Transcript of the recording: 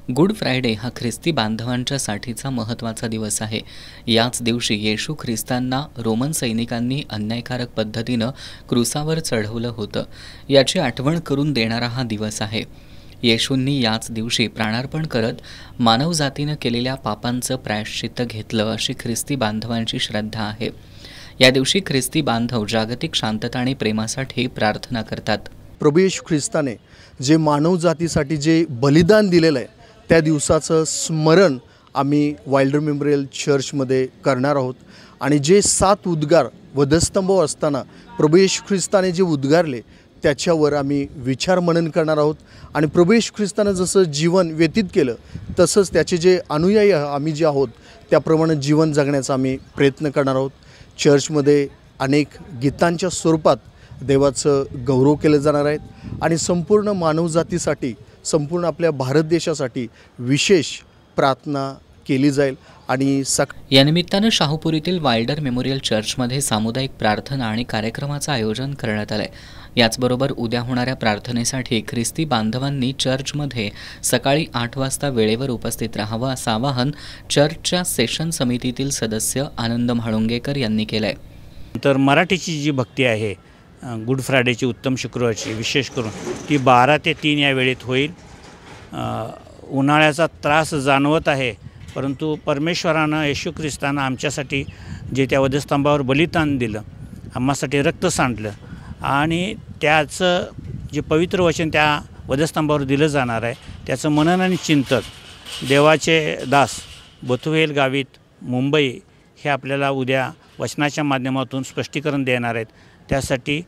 Good Friday हा ख्रिस्ती बांधवांच्यासाठीचा महत्त्वाचा दिवस आहे. याच दिवशी येशू ख्रिस्तांना रोमन सैनिकांनी अन्यायकारक पद्धतीनं क्रूसावर चढवलं होतं, याची आठवण करून देणारा हा दिवस आहे. येशूंनी याच दिवशी प्राणार्पण करत मानवजातीनं केलेल्या पापांचं प्रायश्चित्त घेतलं, अशी ख्रिस्ती बांधवांची श्रद्धा आहे. या दिवशी ख्रिस्ती बांधव जागतिक शांतता आणि प्रेमासाठी प्रार्थना करतात. प्रभू येशू ख्रिस्ताने जे मानवजातीसाठी जे बलिदान दिलेलं आहे त्या दिवसाचं स्मरण आम्ही वाइल्डर मेमोरियल चर्चमध्ये करणार आहोत. आणि जे 7 उद्गार वधस्तंभ असताना प्रभू येशू ख्रिस्ताने जे उद्गारले त्याच्यावर आम्ही विचार मनन करणार आहोत. आणि प्रभू येशू ख्रिस्तानं जसं जीवन व्यतीत केलं तसंच त्याचे जे अनुयायी आम्ही जे आहोत त्याप्रमाणे जीवन जगण्याचा आम्ही प्रयत्न करणार आहोत. चर्चमध्ये अनेक गीतांच्या स्वरूपात देवाचं गौरव केले जाणार आहेत आणि संपूर्ण मानवजातीसाठी, संपूर्ण आपल्या भारत देशासाठी विशेष प्रार्थना केली जाईल. आणि या निमित्तानं शाहूपुरीतील वाइल्डर मेमोरियल चर्चमध्ये सामुदायिक प्रार्थना आणि कार्यक्रमाचं आयोजन करण्यात आलं आहे. याचबरोबर उद्या होणाऱ्या प्रार्थनेसाठी ख्रिस्ती बांधवांनी चर्चमध्ये सकाळी 8 वाजता वेळेवर उपस्थित राहावं, असं आवाहन चर्चच्या सेशन समितीतील सदस्य आनंद म्हाळुंगेकर यांनी केलं आहे. तर मराठीची जी भक्ती आहे गुड फ्रायडेची, उत्तम शुक्रवारची, विशेष करून ती 12 ते 3 या वेळेत होईल. उन्हाळ्याचा त्रास जाणवत आहे, परंतु परमेश्वरानं येशू ख्रिस्तानं आमच्यासाठी जे त्या वधस्तंभावर बलिदान दिलं, आम्हासाठी रक्त सांडलं आणि त्याचं जे पवित्र वचन त्या वधस्तंभावर दिलं जाणार आहे त्याचं मनन आणि चिंतन देवाचे दास बथुवेल गावित, मुंबई हे आपल्याला उद्या वचनाच्या माध्यमातून स्पष्टीकरण देणार आहेत. त्यासाठी